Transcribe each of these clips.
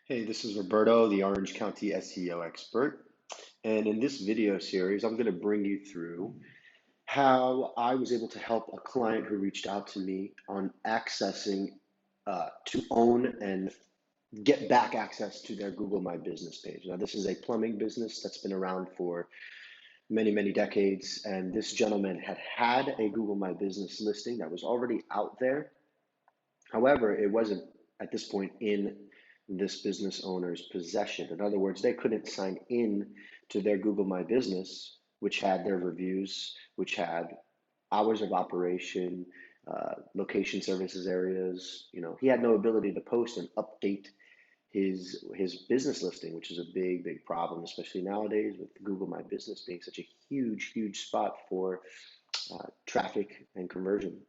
Hey, this is Roberto, the Orange County SEO expert. And in this video series, I'm going to bring you through how I was able to help a client who reached out to me on accessing to own and get back access to their Google My Business page. Now, this is a plumbing business that's been around for many, many decades. And this gentleman had a Google My Business listing that was already out there. However, it wasn't at this point in this business owner's possession. In other words, they couldn't sign in to their Google My Business, which had their reviews, which had hours of operation, location services areas. He had no ability to post and update his business listing, which is a big, big problem, especially nowadays with Google My Business being such a huge, huge spot for traffic and conversion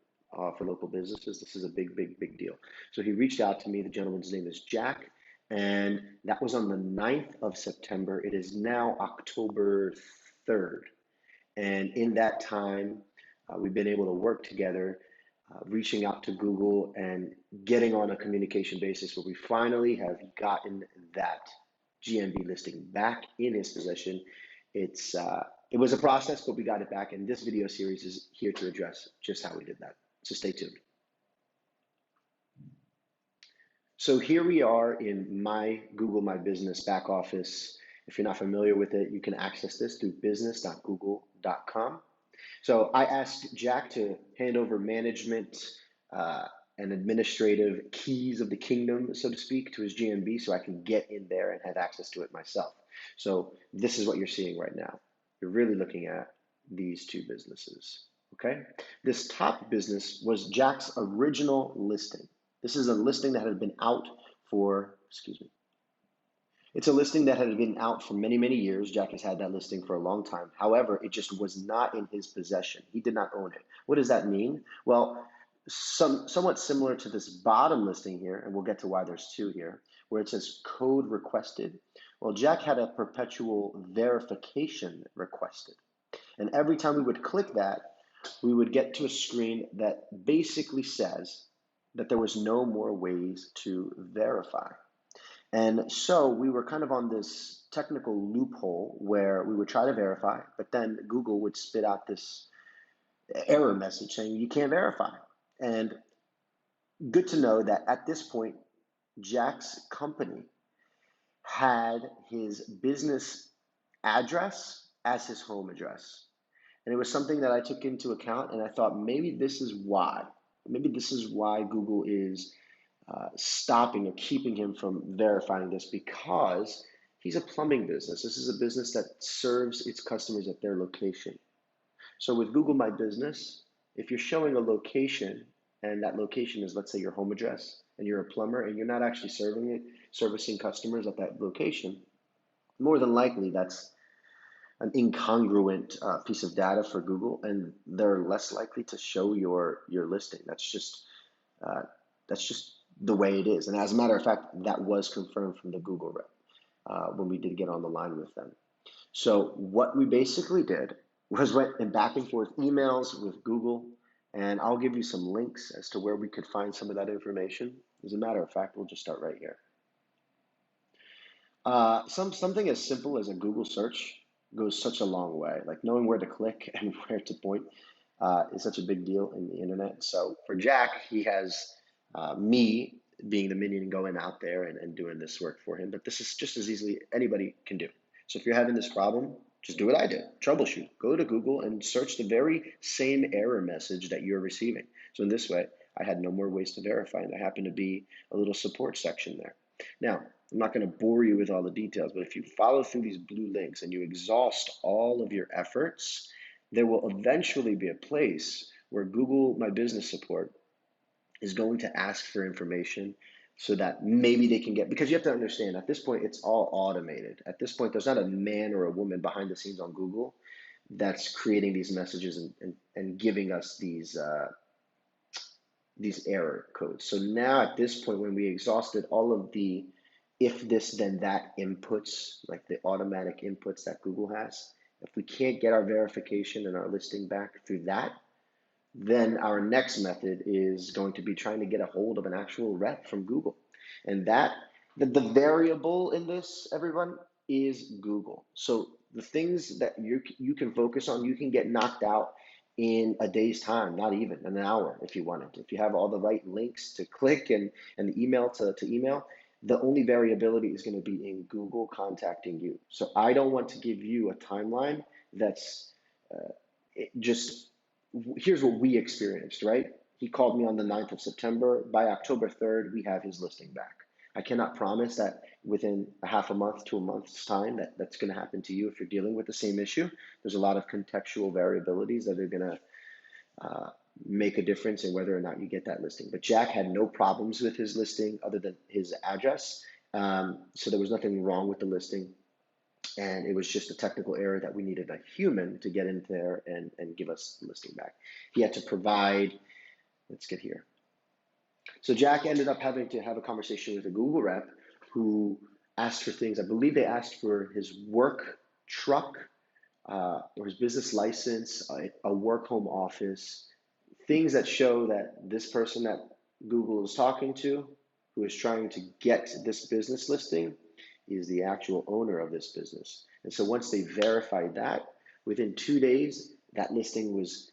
for local businesses. This is a big, big, big deal. So he reached out to me. The gentleman's name is Jack, and that was on the 9th of September. It is now October 3rd. And in that time, we've been able to work together, reaching out to Google and getting on a communication basis where we finally have gotten that GMB listing back in his possession. It was a process, but we got it back, and this video series is here to address just how we did that. So stay tuned. So here we are in my Google My Business back office. If you're not familiar with it, you can access this through business.google.com. So I asked Jack to hand over management and administrative keys of the kingdom, so to speak, to his GMB so I can get in there and have access to it myself. So this is what you're seeing right now. You're really looking at these two businesses, okay? This top business was Jack's original listing. This is a listing that had been out for, excuse me, it's a listing that had been out for many, many years. Jack has had that listing for a long time. However, it just was not in his possession. He did not own it. What does that mean? Well, somewhat similar to this bottom listing here, and we'll get to why there's two here, where it says code requested. Well, Jack had a perpetual verification requested. And every time we would click that, we would get to a screen that basically says that there was no more ways to verify. And so we were kind of on this technical loophole where we would try to verify, but then Google would spit out this error message saying you can't verify. And good to know that at this point, Jack's company had his business address as his home address. And it was something that I took into account, and I thought maybe this is why. Maybe this is why Google is stopping or keeping him from verifying this, because he's a plumbing business. This is a business that serves its customers at their location. So with Google My Business, if you're showing a location and that location is, let's say, your home address, and you're a plumber and you're not actually servicing customers at that location, more than likely that's an incongruent piece of data for Google, and they're less likely to show your listing. Uh, that's just the way it is. And as a matter of fact, that was confirmed from the Google rep when we did get on the line with them. So what we basically did was went in back and forth emails with Google, and I'll give you some links as to where we could find some of that information. As a matter of fact, we'll just start right here. Something as simple as a Google search goes such a long way. Like knowing where to click and where to point is such a big deal in the internet. So for Jack, he has me being the minion going out there and doing this work for him. But this is just as easily anybody can do. So if you're having this problem, just do what I did. Troubleshoot. Go to Google and search the very same error message that you're receiving. So in this way, I had no more ways to verify, and there happened to be a little support section there. Now, I'm not going to bore you with all the details, but if you follow through these blue links and you exhaust all of your efforts, there will eventually be a place where Google My Business support is going to ask for information so that maybe they can get, because you have to understand at this point, it's all automated. At this point, there's not a man or a woman behind the scenes on Google that's creating these messages and giving us these error codes. So now at this point, when we exhausted all of the if this then that inputs, like the automatic inputs that Google has, if we can't get our verification and our listing back through that, then our next method is going to be trying to get a hold of an actual rep from Google. And that the variable in this, everyone, is Google. So the things that you can focus on, you can get knocked out in a day's time, not even an hour if you wanted. If you have all the right links to click and the email to email, the only variability is going to be in Google contacting you. So I don't want to give you a timeline that's just here's what we experienced, right? He called me on the 9th of September. By October 3rd, we have his listing back. I cannot promise that within a half a month to a month's time that's going to happen to you if you're dealing with the same issue. There's a lot of contextual variabilities that are going to make a difference in whether or not you get that listing. But Jack had no problems with his listing other than his address. So there was nothing wrong with the listing. And it was just a technical error that we needed a human to get in there and give us the listing back. He had to provide, let's get here. So Jack ended up having to have a conversation with a Google rep who asked for things. I believe they asked for his work truck or his business license, a work home office, things that show that this person that Google is talking to, who is trying to get this business listing, is the actual owner of this business. And so once they verified that, within 2 days, that listing was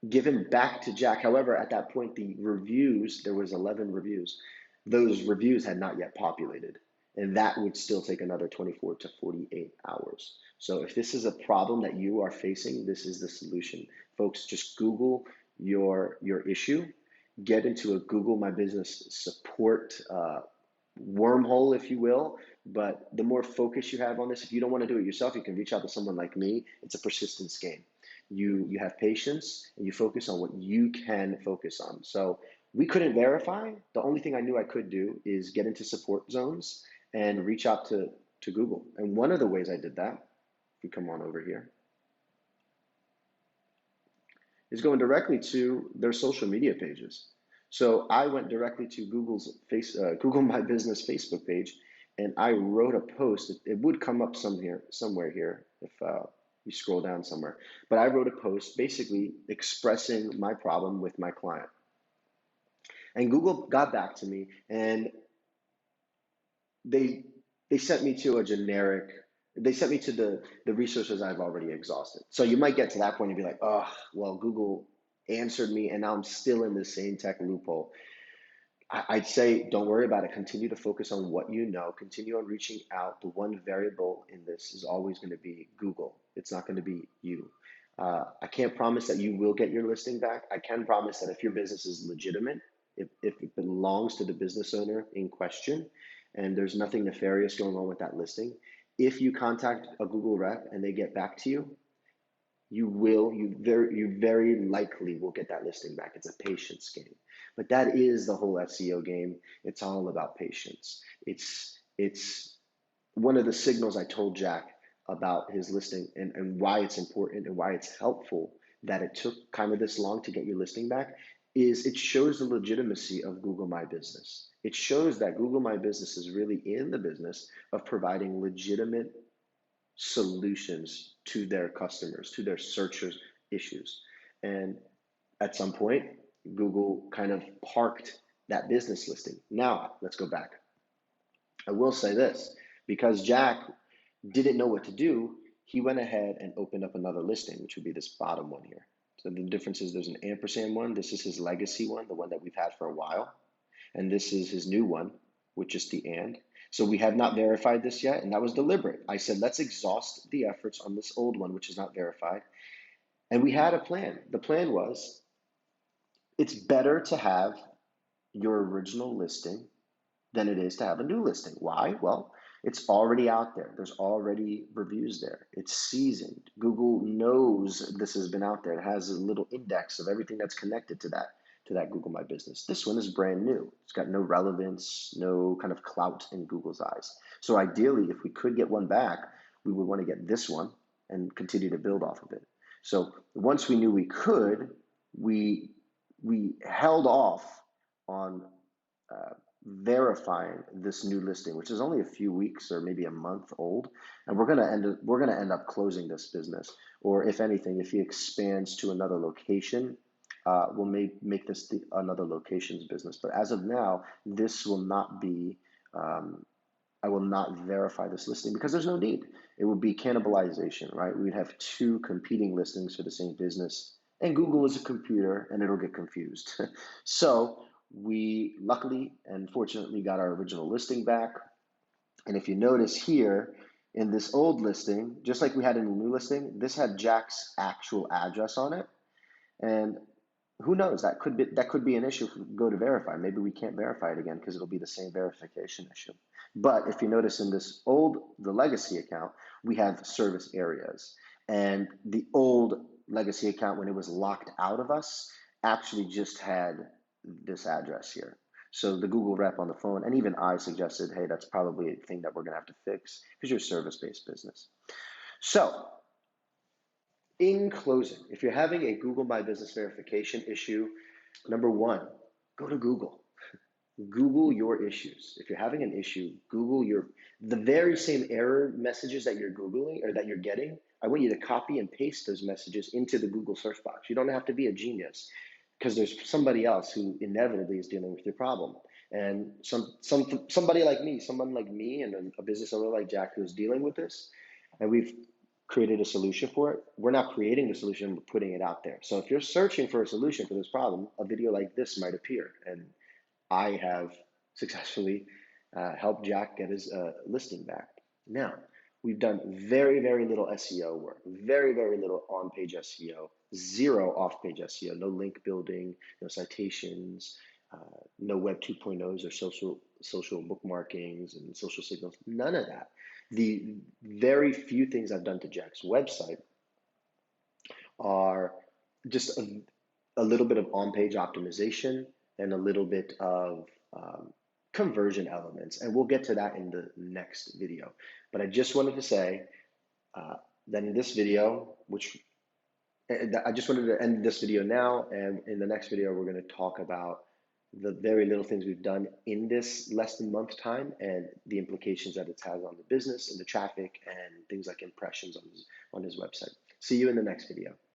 given back to Jack. However, at that point, the reviews, there was 11 reviews. Those reviews had not yet populated, and that would still take another 24 to 48 hours. So if this is a problem that you are facing, this is the solution. Folks, just Google your issue, get into a Google My Business support wormhole, if you will. But the more focus you have on this, if you don't want to do it yourself, you can reach out to someone like me. It's a persistence game. You have patience and you focus on what you can focus on. So we couldn't verify. The only thing I knew I could do is get into support zones and reach out to Google. And one of the ways I did that, if we come on over here, is going directly to their social media pages. So I went directly to Google My Business Facebook page, and I wrote a post. It would come up somewhere here if you scroll down somewhere. But I wrote a post basically expressing my problem with my client. And Google got back to me, and they they sent me to a generic. They sent me to the resources I've already exhausted. So you might get to that point and be like, oh, well, Google answered me, and now I'm still in the same tech loophole. I'd say don't worry about it. Continue to focus on what you know. Continue on reaching out. The one variable in this is always going to be Google. It's not going to be you. I can't promise that you will get your listing back. I can promise that if your business is legitimate, if it belongs to the business owner in question, and there's nothing nefarious going on with that listing, if you contact a Google rep and they get back to you, you very likely will get that listing back. It's a patience game. But that is the whole SEO game. It's all about patience. It's one of the signals I told Jack about his listing and why it's important and why it's helpful that it took kind of this long to get your listing back is it shows the legitimacy of Google My Business. It shows that Google My Business is really in the business of providing legitimate solutions to their customers, to their searchers' issues. And at some point, Google kind of parked that business listing. Now, let's go back. I will say this, because Jack didn't know what to do, he went ahead and opened up another listing, which would be this bottom one here. So the difference is there's an ampersand one. This is his legacy one, the one that we've had for a while. And this is his new one, which is the and. So we have not verified this yet, and that was deliberate. I said, let's exhaust the efforts on this old one, which is not verified. And we had a plan. The plan was, it's better to have your original listing than it is to have a new listing. Why? Well, it's already out there. There's already reviews there. It's seasoned. Google knows this has been out there. It has a little index of everything that's connected to that Google My Business. This one is brand new. It's got no relevance, no kind of clout in Google's eyes. So ideally, if we could get one back, we would want to get this one and continue to build off of it. So once we knew we could, we held off on verifying this new listing, which is only a few weeks or maybe a month old, and we're gonna end up closing this business. Or if anything, if he expands to another location, we'll make this another locations business. But as of now, this will not be, I will not verify this listing because there's no need. It would be cannibalization, right? We'd have two competing listings for the same business, and Google is a computer and it'll get confused. So we luckily and fortunately got our original listing back. And if you notice here in this old listing, just like we had in the new listing, this had Jack's actual address on it. And who knows, that could be an issue if we go to verify. Maybe we can't verify it again because it'll be the same verification issue. But if you notice in this the legacy account, we have service areas. And the old legacy account, when it was locked out of us, actually just had this address here. So the Google rep on the phone, and even I suggested, hey, that's probably a thing that we're gonna have to fix because you're a service-based business. So in closing, if you're having a Google My Business verification issue, number one, go to Google. Google your issues. If you're having an issue, Google the very same error messages that you're Googling or that you're getting. I want you to copy and paste those messages into the Google search box. You don't have to be a genius because there's somebody else who inevitably is dealing with your problem. And somebody like me, someone like me and a business owner like Jack who's dealing with this, and we've created a solution for it. We're not creating the solution, we're putting it out there. So if you're searching for a solution for this problem, a video like this might appear. And I have successfully helped Jack get his listing back. Now, we've done very, very little SEO work, very, very little on-page SEO, zero off-page SEO, no link building, no citations, no Web 2.0s or social bookmarkings and social signals, none of that. The very few things I've done to Jack's website are just a little bit of on-page optimization and a little bit of conversion elements. And we'll get to that in the next video. But I just wanted to say that in this video, I just wanted to end this video now. And in the next video, we're going to talk about the very little things we've done in this less than month time and the implications that it's had on the business and the traffic and things like impressions on his website. See you in the next video.